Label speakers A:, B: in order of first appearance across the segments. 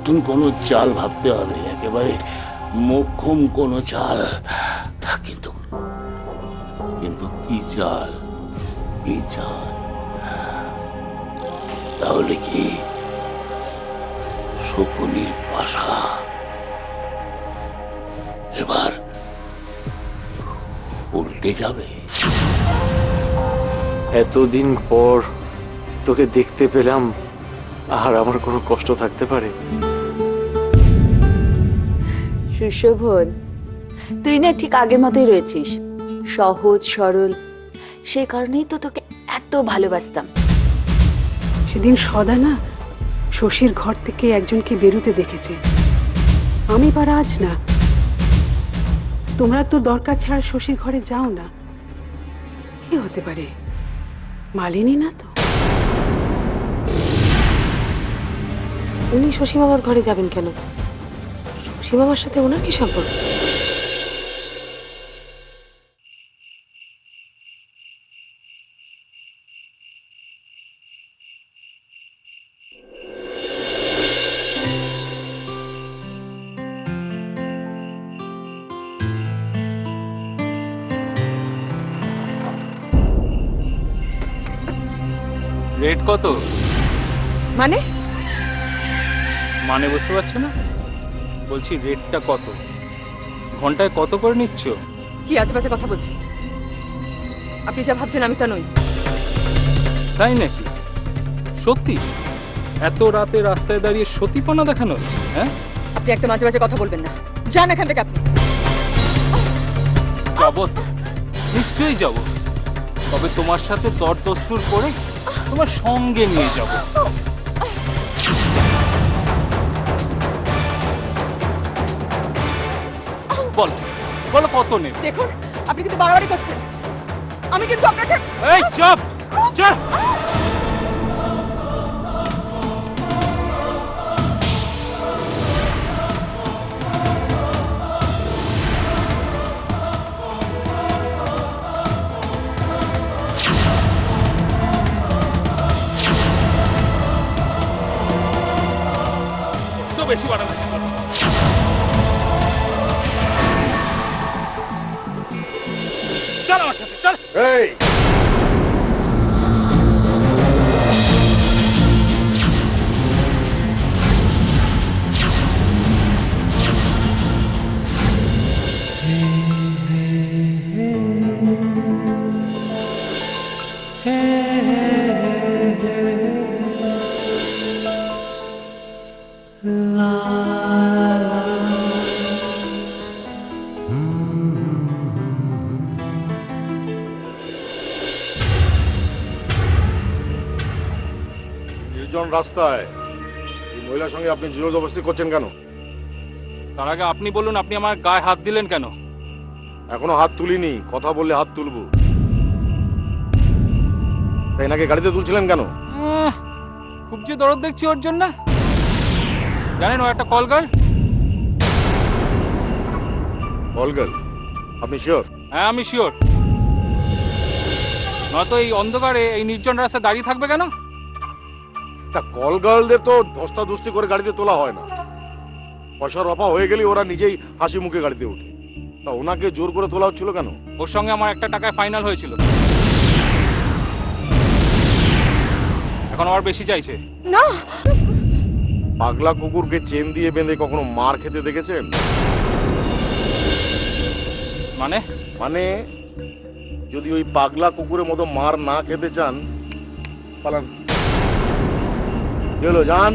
A: নতুন কোনো চাল ভাবতে হবে, একেবারে মোক্ষম কোনো চাল। কিন্তু কিন্তু কি চাল, কি চাল? তাহলে কি শকুনির পাশা এবার উল্টে যাবে?
B: এতদিন পর তোকে দেখতে পেলাম, আর আমার কোনো কষ্ট থাকতে পারে?
C: সুশোভন, তুই না ঠিক আগের মতোই রয়েছিস, সহজ সরল। সেই কারণেই তো তোকে এত ভালোবাসতাম।
D: সেদিন সদা না শশীর ঘর থেকে একজনকে বেরোতে দেখেছে, আমি বা রাজ না। তোমরা তো দরকার ছাড়া শশীর ঘরে যাও না। কি হতে পারে? মালিনী না তো?
E: উনি শশী মামার ঘরে যাবেন কেন? শশী মামার সাথে ওনার কি সম্পর্ক?
F: রেট কত?
E: মানে
F: মানে বুঝতে পারছো না? বলছি রেটটা কত? ঘন্টায় কত করে নিচ্ছ?
E: কি আজেবাজে কথা বলছি? আপনি যা ভাবছেন আমি তা নই।
F: তাই নাকি? সত্যি? এত রাতে রাস্তায় দাঁড়িয়ে সতীপনা দেখানো হচ্ছে? হ্যাঁ,
E: আপনি একদম আজেবাজে কথা বলবেন না। যান এখান থেকে আপনি।
F: যাবো তো, নিশ্চয়ই যাবো। তবে তোমার সাথে দরদস্তুর করে তোমার সঙ্গে নিয়ে যাব। বলো বলো কত নেবে?
E: দেখুন, আপনি কিন্তু বাড়াবাড়ি করছেন। আমি কিন্তু আপনাকে
F: এই চুপ চুপ। তো বেশি বাড়াবাড়ি করছো। চল আমার সাথে চল।
A: এই
G: নির্জন রাস্তায় এই মহিলার সঙ্গে আপনি জবরদস্তি করছেন কেন?
F: তার আগে আপনি বলুন, আপনি আমার গায়ে হাত দিলেন কেন?
G: এখনো হাত তুলিনি, কথা বললে হাত তুলবো। তাই নাকি গাড়িতে তুলছিলেন কেন?
F: খুব যে দরদ দেখছি ওর জন্য। জানেন ও একটা কল গার্ল।
G: Call girl? আপনি শিওর?
F: হ্যাঁ আমি শিওর। নয়তো এই অন্ধকারে এই নির্জন রাস্তায় দাঁড়িয়ে থাকবে কেন?
G: তা কল গার্লদের তো ধস্তাধস্তি করে গাড়িতে তোলা হয় না। পয়সার রফা হয়ে গেলে ওরা নিজেই হাসি মুখে গাড়িতে ওঠে। তা ওনাকে জোর করে তোলা হচ্ছিল কেন?
F: ওর সঙ্গে আমার একটা টাকায় ফাইনাল হয়েছিল, এখন আবার বেশি চাইছে।
E: না।
G: পাগলা কুকুরকে চেন দিয়ে বেঁধে কখনো মার খেতে দেখেছেন?
F: মানে?
G: মানে যদি ওই পাগলা কুকুরের মতো মার না খেতে চান, পালান। চলো যান।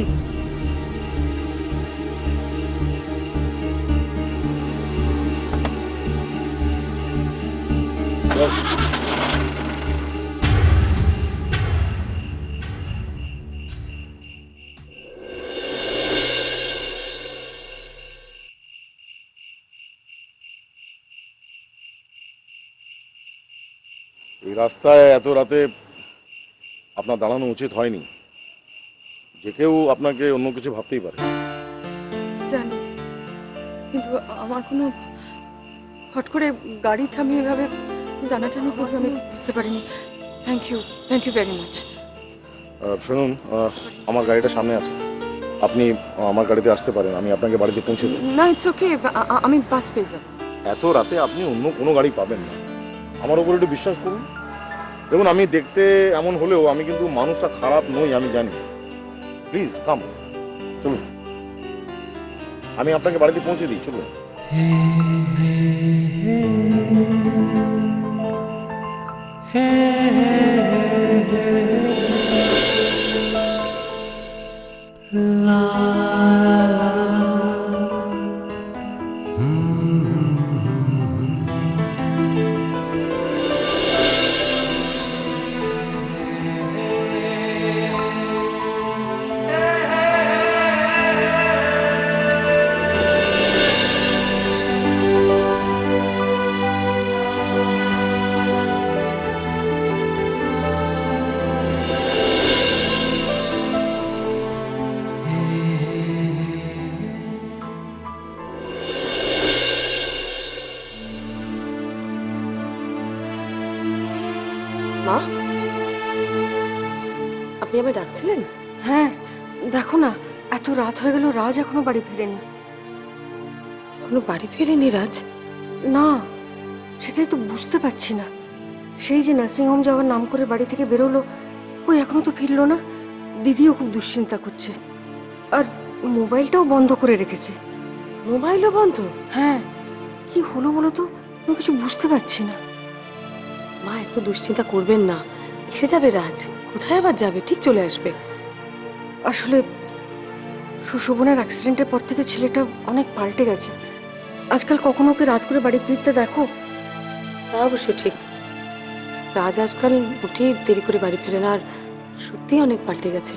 G: এই রাস্তায় এত রাতে আপনার দাঁড়ানো উচিত হয়নি। যে কেউ আপনাকে অন্য কিছু ভাবতেই পারে।
E: জানি, কিন্তু আমার কোনো হট করে গাড়ি থামিয়ে এভাবে টানাটানি করবে আমি বুঝতে পারিনি। Thank you very much.
G: শুনুন, আমার গাড়িটা সামনে আছে, আপনি আমার গাড়িতে আসতে পারেন, আমি আপনাকে বাড়িতে পৌঁছে দেবো।
E: না ইটস ওকে, আমি বাস পেয়ে যাব।
G: এত রাতে আপনি অন্য কোনো গাড়ি পাবেন না, আমার উপর একটু বিশ্বাস করুন। দেখুন, আমি দেখতে এমন হলেও আমি কিন্তু মানুষটা খারাপ নই, আমি জানি। প্লিজ কাম, চলুন, আমি আপনাকে বাড়িতে পৌঁছে দিই, চলুন।
H: মা, আপনি আমায় ডাকছিলেন?
E: হ্যাঁ, দেখো না, এত রাত হয়ে গেল, রাজ এখনো বাড়ি ফিরেনি।
H: এখনো বাড়ি ফেরেনি রাজ?
E: না, সেটাই তো বুঝতে পারছি না। সেই যে নার্সিংহোম যাওয়ার নাম করে বাড়ি থেকে বেরোলো, ওই এখনো তো ফিরলো না। দিদিও খুব দুশ্চিন্তা করছে, আর মোবাইলটাও বন্ধ করে রেখেছে।
H: মোবাইলও বন্ধ?
E: হ্যাঁ, কি হলো বলো তো, আমি কিছু বুঝতে পারছি না।
H: মা, এত দুশ্চিন্তা করবেন না, এসে যাবে রাজ। কোথায় আবার যাবে? ঠিক চলে আসবে।
E: আসলে সুশোভনের অ্যাক্সিডেন্টের পর থেকে ছেলেটা অনেক পাল্টে গেছে। আজকাল কখনো ওকে রাত করে বাড়ি ফিরতে দেখো?
H: তা অবশ্য ঠিক, রাজ আজকাল উঠেই দেরি করে বাড়ি ফেরে না, আর সত্যি অনেক পাল্টে গেছে।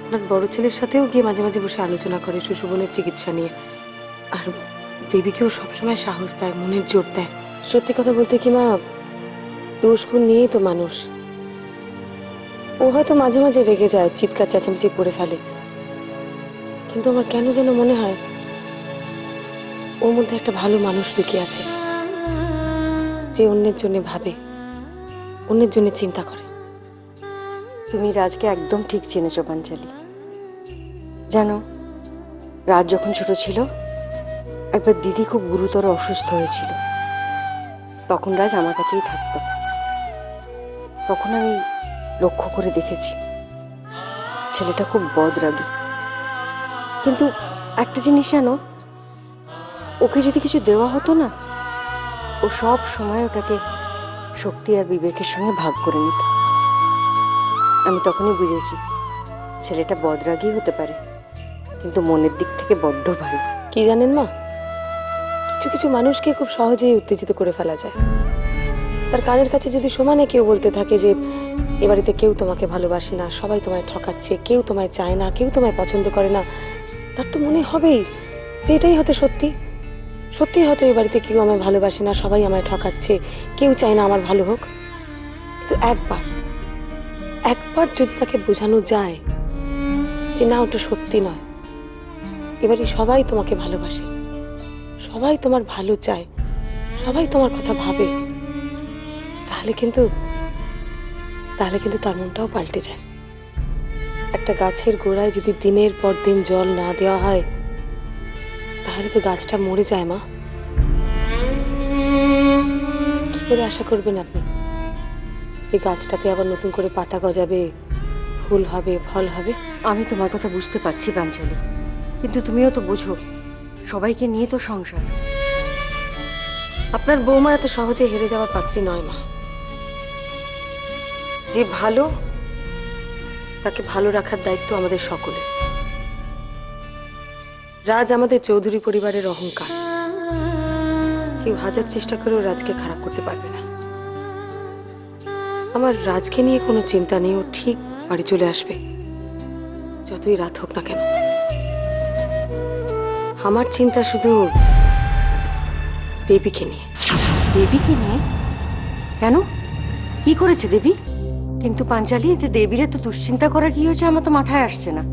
H: আপনার বড় ছেলের সাথেও গিয়ে মাঝে মাঝে বসে আলোচনা করে সুশোভনের চিকিৎসা নিয়ে, আর দেবীকেও সবসময় সাহস দেয়, মনের জোর দেয়। সত্যি কথা বলতে কি মা, দোষ গুণ নিয়েই তো মানুষ। ও হয়তো মাঝে মাঝে রেগে যায়, চিৎকার চেঁচামেচি করে ফেলে, কিন্তু আমার কেন যেন মনে হয় ওর মধ্যে একটা ভালো মানুষ লুকিয়ে আছে, যে অন্যের জন্য ভাবে, অন্যের জন্য চিন্তা করে।
E: তুমি রাজকে একদম ঠিক চিনেছো পাঞ্চালি। জানো, রাজ যখন ছোট ছিল, একবার দিদি খুব গুরুতর অসুস্থ হয়েছিল। তখন রাজ আমার কাছেই থাকতো। তখন আমি লক্ষ্য করে দেখেছি ছেলেটা খুব বদরাগী। কিন্তু একটা জিনিস জানো, ওকে যদি কিছু দেওয়া হতো না, ও সব সময় ওটাকে শক্তি আর বিবেকের সঙ্গে ভাগ করে নিত। আমি তখনই বুঝেছি ছেলেটা বদরাগী হতে পারে, কিন্তু মনের দিক থেকে বড্ড ভালো।
H: কি জানেন মা, কিছু কিছু মানুষকে খুব সহজেই উত্তেজিত করে ফেলা যায়। তার কানের কাছে যদি সমানে কেউ বলতে থাকে যে এ বাড়িতে কেউ তোমাকে ভালোবাসে না, সবাই তোমায় ঠকাচ্ছে, কেউ তোমায় চায় না, কেউ তোমায় পছন্দ করে না, তার তো মনে হবেই যে এটাই হয়তো সত্যি। সত্যি হয়তো এ বাড়িতে কেউ আমায় ভালোবাসে না, সবাই আমায় ঠকাচ্ছে, কেউ চায় না আমার ভালো হোক। কিন্তু একবার যদি তাকে বোঝানো যায় যে না, ওটা সত্যি নয়, এবারে সবাই তোমাকে ভালোবাসে, সবাই তোমার ভালো চায়, সবাই তোমার কথা ভাবে, তাহলে কিন্তু তার মনটাও পাল্টে যায়। একটা গাছের গোড়ায় যদি দিনের পর দিন জল না দেওয়া হয়, তাহলে তো গাছটা মরে যায় মা। কি করে আশা করবেন আপনি যে গাছটাতে আবার নতুন করে পাতা গজাবে, ফুল হবে, ফল হবে?
E: আমি তোমার কথা বুঝতে পারছি পাঞ্চালি, কিন্তু তুমিও তো বোঝো সবাইকে নিয়ে তো সংসার।
H: আপনার বৌমা এত সহজে হেরে যাওয়ার পাত্রী নয় মা। যে ভালো, তাকে ভালো রাখার দায়িত্ব আমাদের সকলের। রাজ আমাদের চৌধুরী পরিবারের অহংকার, কেউ হাজার চেষ্টা করেও রাজকে খারাপ করতে পারবে না। আমার রাজকে নিয়ে কোনো চিন্তা নেই, ও ঠিক বাড়ি চলে আসবে, যতই রাত হোক না কেন। আমার চিন্তা শুধু দেবীকে নিয়ে।
E: দেবীকে নিয়ে? কেন, কি করেছে দেবী? কিন্তু পাঞ্চালি, এতে দেবীর এত দুশ্চিন্তা করার কি হয়েছে আমার তো মাথায় আসছে না।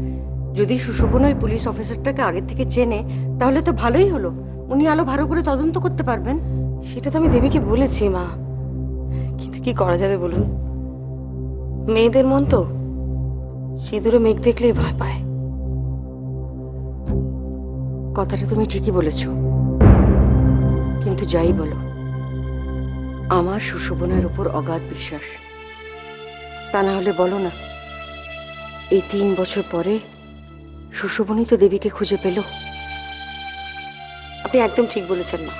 E: যদি সুশোভন ওই পুলিশ অফিসারটাকে আগের থেকে চেনে, তাহলে তো ভালোই হলো, উনি আলো ভালো করে তদন্ত করতে পারবেন।
H: সেটা তো আমি দেবীকে বলেছি মা, কিন্তু কি করা যাবে বলুন? মেয়েদের মন তো সিঁদুরে মেঘ দেখলেই ভয় পায়।
E: কথাটা তুমি ঠিকই বলেছ, কিন্তু যাই বলো, আমার সুশোভনের উপর অগাধ বিশ্বাস। তা না হলে বলো না, এই 3 বছর পরে সুশোভনই তো দেবীকে খুঁজে পেল।
H: আপনি একদম ঠিক বলেছেন মা।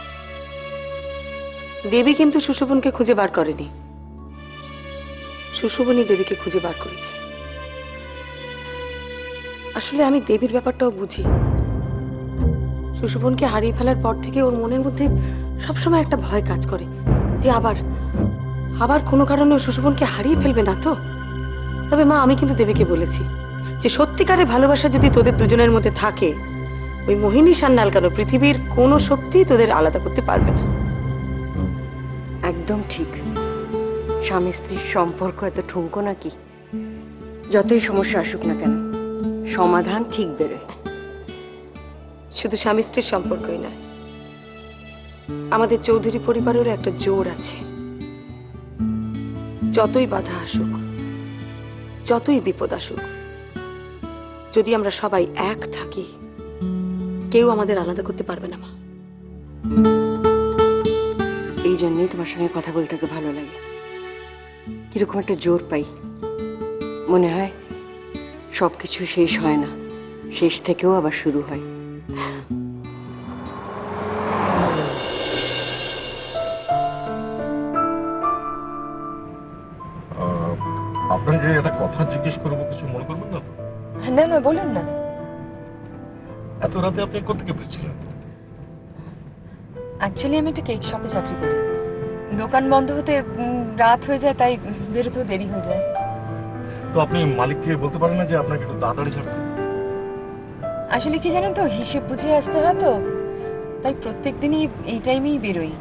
H: দেবী কিন্তু সুশোভনকে খুঁজে বার করেনি, সুশোভনই দেবীকে খুঁজে বার করেছে। আসলে আমি দেবীর ব্যাপারটাও বুঝি। সুশোভনকে হারিয়ে ফেলার পর থেকে ওর মনের মধ্যে সবসময় একটা ভয় কাজ করে যে আবার আবার কোনো কারণে ও সুশোভনকে হারিয়ে ফেলবে না তো। তবে মা, আমি কিন্তু দেবীকে বলেছি যে সত্যিকারের ভালোবাসা যদি তোদের দুজনের মধ্যে থাকে, ওই মোহিনী সান্যাল কেন পৃথিবীর কোনো শক্তিই তোদের আলাদা করতে পারবে না।
E: একদম ঠিক। স্বামী স্ত্রীর সম্পর্ক এত ঠুনকো নাকি? যতই সমস্যা আসুক না কেন, সমাধান ঠিক বেরোয়।
H: শুধু স্বামী স্ত্রীর সম্পর্কই নয়, আমাদের চৌধুরী পরিবারেরও একটা জোর আছে। যতই বাধা আসুক, যতই বিপদ আসুক, যদি আমরা সবাই এক থাকি, কেউ আমাদের আলাদা করতে পারবে না মা।
E: এই জন্যই তোমার সঙ্গে কথা বলতে এত ভালো লাগে। কিরকম একটা জোর পাই, মনে হয় সবকিছু শেষ হয় না, শেষ থেকেও আবার শুরু হয়।
G: আপনাকে একটা কথা জিজ্ঞেস করবো, কিছু মনে করবেন না তো?
I: না না, বলুন না।
G: এত রাতে আপনি কোথেকে ফিরছিলেন?
I: অ্যাকচুয়ালি আমি একটা কেক শপে চাকরি করি। দোকান বন্ধ হতে রাত হয়ে যায়, তাই বেরোতেও দেরি হয়ে যায়।
G: তো আপনি মালিককে বলতে পারেন না যে আপনাকে একটু তাড়াতাড়ি ছাড়তে?
I: আসলে কি জানেন তো, হিসেব বুঝিয়ে আসতে হয় তো, তাই প্রত্যেক দিনই এই টাইমেই বেরোই,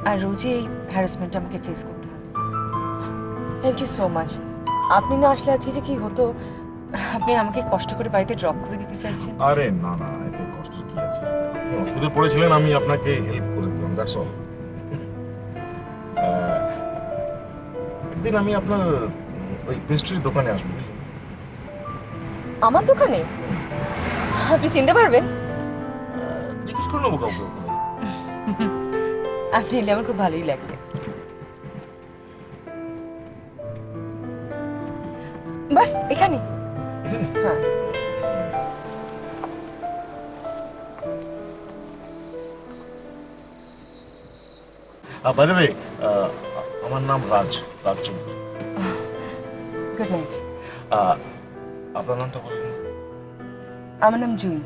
I: আর রোজই এই হ্যারাসমেন্ট আমাকে ফেস করতে হয়। Thank you so much. আপনি না আসলে আজকে যে কি হতো, আপনি আমাকে কষ্ট করে বাড়িতে ড্রপ করে দিতে চাইছেন।
G: আরে না না, এতে কষ্টের কি আছে? আপনি অসুবিধায় পড়েছিলেন, আমি আপনাকে হেল্প করে দিলাম, দ্যাটস অল। একদিন আমি আপনার ওই পেস্ট্রির দোকানে আসবো।
I: আমার দোকানে? আপনি চিনতে পারবেন?
G: জিজ্ঞেস করে নেবো কাউকে ওখানে।
I: আপনি এলে আমার খুব ভালোই লাগবে। বাস এখানে? হ্যাঁ।
G: বাই দ্য ওয়ে, আমার নাম রাজ চৌধুরী।
I: Good night.
G: আপনার নামটা বলবেন?
I: আমার নাম জুই।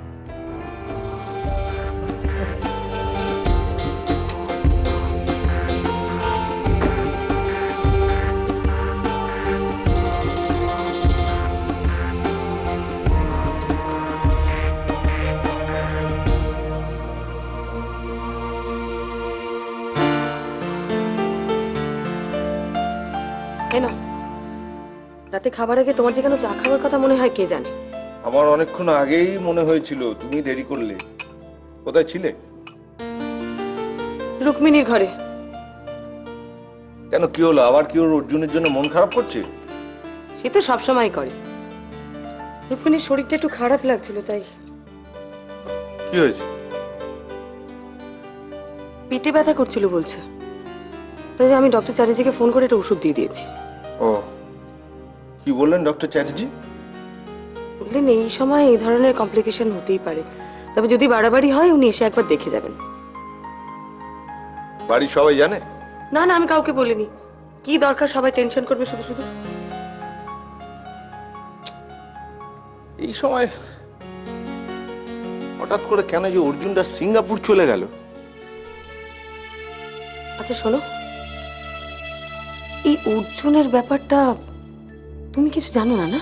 H: কেন রাতে খাবার আগে তোমার যে কেন চা খাওয়ার কথা মনে হয় কে জানে।
J: আমার অনেকক্ষণ আগেই মনে হয়েছিল, তুমি দেরি করলে। কোথায় ছিলে?
H: রুক্মিণীর ঘরে।
J: কেন, কি হলো? আবার কি ওর অর্জুনের জন্য মন খারাপ করছে?
H: সে তো সবসময় করে। রুক্মিণীর শরীরটা একটু খারাপ লাগছিল, তাই।
J: কি হয়েছে?
H: পেটে ব্যথা করছিল বলছে, তাই আমি ডক্টর চ্যাটার্জিকে ফোন করে একটা ওষুধ দিয়ে দিয়েছি।
J: ও, কি বললেন ডক্টর চ্যাটার্জি?
H: বললেন এই সময় এই ধরনের কমপ্লিকেশন হতেই পারে, তবে যদি বাড়াবাড়ি হয় উনি এসে একবার দেখে যাবেন।
J: বাড়ির সবাই জানে?
H: না না, আমি কাউকে বলিনি। কি দরকার সবাই টেনশন করবে শুধু শুধু?
J: এই সময় হঠাৎ করে কেন যে অর্জুনটা সিঙ্গাপুর চলে গেল?
H: আচ্ছা শোনো, এই অর্জুনের ব্যাপারটা তুমি কিছু জানো না? না,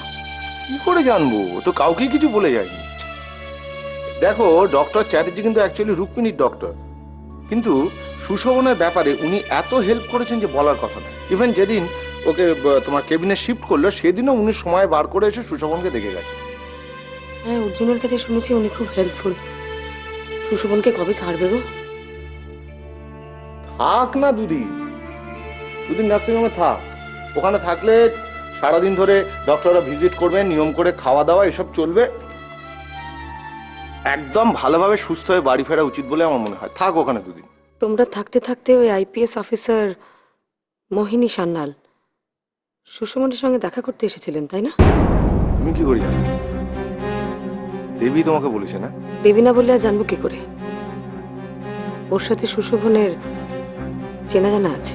J: কি করে জানবো? ও তো কাউকেই কিছু বলে যায়নি। দেখো, ডক্টর চ্যাটার্জি কিন্তু অ্যাকচুয়ালি রুক্মিণীর ডক্টর, কিন্তু সুশোভনের ব্যাপারে উনি এত হেল্প করেছেন যে বলার কথা না। ইভেন যেদিন ওকে তোমার কেবিনে শিফট করলো, সেদিনও উনি সময় বার করে এসে সুশোভনকে দেখে গেছে।
H: হ্যাঁ, অর্জুনের কাছে শুনেছি উনি খুব হেল্পফুল। সুশোভনকে কবে ছাড়বে গো?
J: থাক না দুদিন নার্সিংহোমে থাক। ওখানে থাকলে সারাদিন ধরে ডক্টররা ভিজিট করবেন, নিয়ম করে খাওয়া দাওয়া এসব চলবে। একদম ভালোভাবে সুস্থ হয়ে বাড়ি ফেরা উচিত বলে আমার মনে হয়। থাক ওখানে দুদিন।
H: তোমরা থাকতে থাকতে ওই আইপিএস অফিসার মোহিনী সান্যাল সুষমনের সঙ্গে দেখা করতে এসেছিলেন, তাই না?
J: তুমি কি করে জানো? দেবী তোমাকে বলেছে না?
H: দেবী না বললে আর জানবো কি করে? ওর সাথে সুশোভনের চেনা জানা আছে।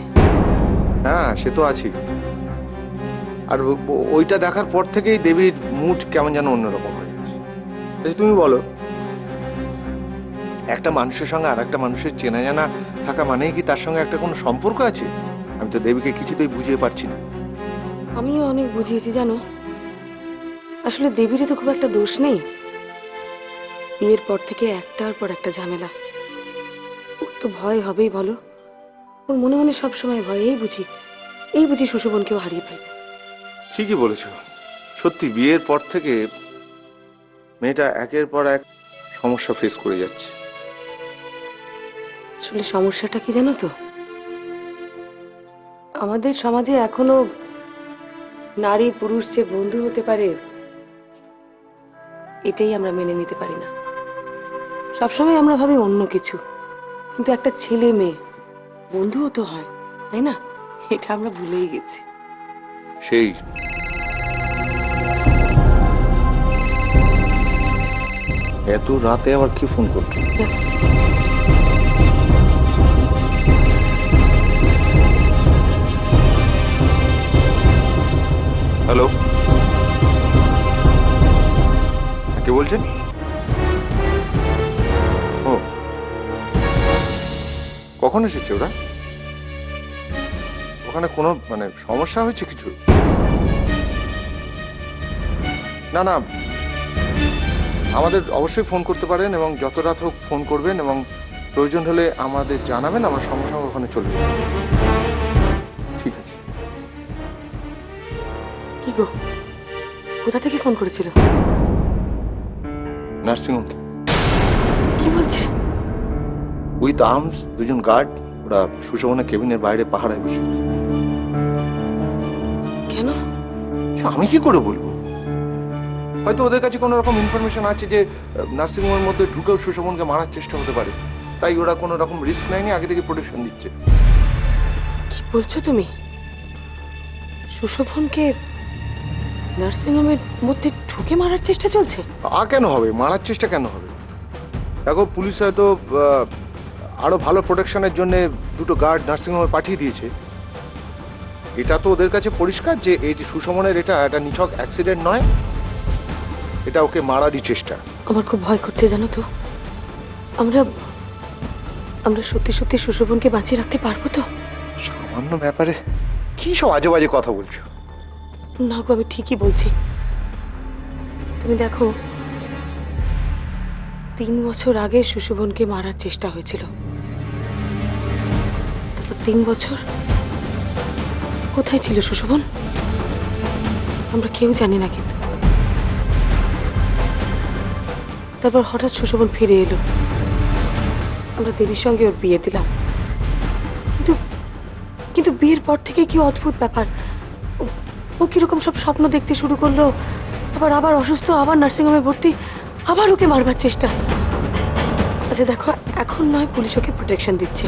J: হ্যাঁ, সে তো আছেই। আর ওইটা দেখার পর থেকেই দেবীর মুড কেমন যেন অন্যরকম হয়ে গেছে। আচ্ছা তুমি বলো, একটা মানুষের সঙ্গে আর একটা মানুষের চেনা জানা থাকা মানেই কি তার সঙ্গে একটা কোনো সম্পর্ক আছে? আমি তো দেবীকে কিছুতেই বুঝিয়ে পারছি না।
H: আমিও অনেক বুঝিয়েছি জানো, আসলে দেবীরও তো খুব একটা দোষ নেই। বিয়ের পর থেকে একটার পর একটা ঝামেলা। ওর তো ভয় হবেই বলো, ওর মনে মনে সব সময় ভয়। এই বুঝি সুশোভনকেও হারিয়ে ফেলবে।
J: ঠিকই বলেছো, সত্যি বিয়ের পর থেকে মেয়েটা একের পর এক সমস্যা ফেস করে যাচ্ছে।
H: আসলে সমস্যাটা কি জানো তো, আমাদের সমাজে এখনো নারী পুরুষ যে বন্ধু হতে পারে এটাই আমরা মেনে নিতে পারি না। সবসময় আমরা ভাবি অন্য কিছু, কিন্তু একটা ছেলে মেয়ে বন্ধুও তো হয়, তাই না? এটা আমরা ভুলেই গেছি।
J: সেই এত রাতে আবার কি ফোন করছো? হ্যালো, কে বলছেন? ও, কখন এসেছে ওরা? ওখানে কোনো মানে সমস্যা হয়েছে কিছু? না না, আমাদের অবশ্যই ফোন করতে পারেন এবং যত রাত হোক ফোন করবেন এবং প্রয়োজন হলে আমাদের জানাবেন, আমরা সঙ্গে সঙ্গে ওখানে চলে যাব। ঠিক আছে।
H: কি গো, কোথা থেকে ফোন করেছিল?
J: নার্সিংহোম।
H: কি বলছে?
J: উইথ আর্মস, দুজন গার্ড, ওরা সুশোভনের কেবিনের বাইরে পাহারায় বসে।
H: কেন?
J: আমি কি করে বলবো? হয়তো ওদের কাছে কোনো রকম ইনফরমেশন আছে যে নার্সিংহোমের মধ্যে ঢুকেও সুশোভনকে মারার চেষ্টা হতে পারে, তাই ওরা কোনো রকম রিস্ক নেয়নি, আগে থেকে প্রোটেকশন দিচ্ছে।
H: কি বলছো তুমি? সুশোভনকে নার্সিংহোমের মধ্যে ঢুকে মারার চেষ্টা চলছে?
J: কেন হবে? মারার চেষ্টা কেন হবে? দেখো, পুলিশ হয়তো আরো ভালো প্রোটেকশনের জন্য দুটো গার্ড নার্সিংহোমে পাঠিয়ে দিয়েছে। এটা তো ওদের কাছে পরিষ্কার যে এই সুশোভনের এটা একটা নিছক অ্যাক্সিডেন্ট নয়, এটা ওকে মারারই চেষ্টা।
H: আমার খুব ভয় করছে জানো তো। আমরা আমরা সত্যি সত্যি সুশোভনকে বাঁচিয়ে রাখতে পারবো তো?
J: সামান্য ব্যাপারে কি সব আজে বাজে কথা বলছো?
H: না গো, আমি ঠিকই বলছি। তুমি দেখো, 3 বছর আগে সুশোভনকে মারার চেষ্টা হয়েছিল। তারপর 3 বছর কোথায় ছিল সুশোভন আমরা কেউ জানি না। কিন্তু তারপর হঠাৎ সুশোভন ফিরে এলো, আমরা দেবীর সঙ্গে ওর বিয়ে দিলাম। কিন্তু কিন্তু বিয়ের পর থেকে কি অদ্ভুত ব্যাপার, ও কিরকম সব স্বপ্ন দেখতে শুরু করলো, আবার অসুস্থ, আবার নার্সিংহোমে ভর্তি, আবার ওকে মারবার চেষ্টা। আচ্ছা দেখো, এখন নয় পুলিশ ওকে প্রোটেকশন দিচ্ছে,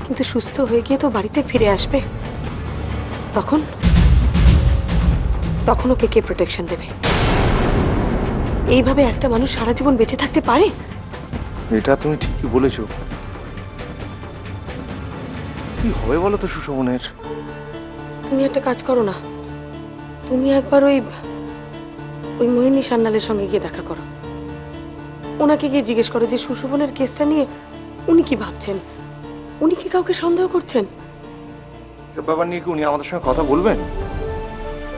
H: কিন্তু সুস্থ হয়ে গিয়ে তো বাড়িতে ফিরে আসবে। তখন ওকে কে প্রোটেকশন দেবে? এইভাবে একটা মানুষ সারা জীবন বেঁচে থাকতে পারে?
J: এটা তুমি ঠিকই বলেছো। কি হবে বলো তো সুশোভনের?
H: তুমি একটা কাজ করো না, তুমি একবার ওই মোহিনী সান্যালের সঙ্গে গিয়ে দেখা করো। ওনাকে গিয়ে জিজ্ঞেস করো যে সুশোভনের কেসটা নিয়ে উনি কি ভাবছেন, উনি কি কাউকে সন্দেহ করছেন?
J: এসব ব্যাপার নিয়ে কি উনি আমাদের সঙ্গে কথা বলবেন?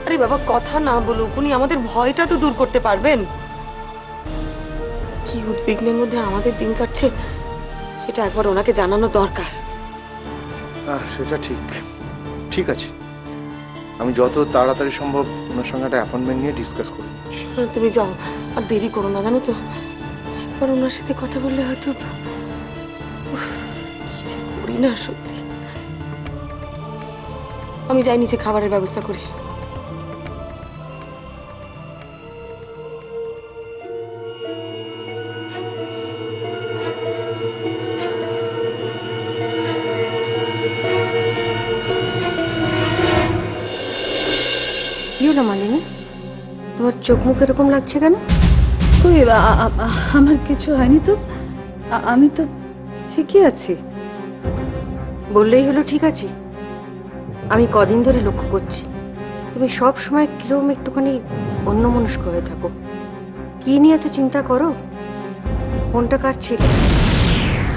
H: আরে বাবা, কথা না বলুক, উনি আমাদের ভয়টা তো দূর করতে পারবেন। কি উদ্বিগ্নের মধ্যে আমাদের দিন কাটছে সেটা একবার ওনাকে জানানো দরকার।
J: সেটা ঠিক। ঠিক আছে, আমি যত তাড়াতাড়ি সম্ভব ওনার সঙ্গে একটা অ্যাপয়েন্টমেন্ট নিয়ে ডিসকাস করে নিচ্ছি।
H: তুমি যাও, আর দেরি করো না, জানো তো একবার ওনার সাথে কথা বললে হয়তো। কি যে করি না সত্যি। আমি যাই নিচে খাবারের ব্যবস্থা করি।
E: হলো মালিনী? তোমার চোখ মুখ এরকম লাগছে কেন?
D: কই আমার কিছু হয়নি তো, আমি তো ঠিকই আছি।
E: বললেই হলো ঠিক আছে? আমি কদিন ধরে লক্ষ্য করছি তুমি সব সময় কিরকম একটুখানি অন্যমনস্ক হয়ে থাকো। কি নিয়ে এত চিন্তা করো? ফোনটা কার ছিল?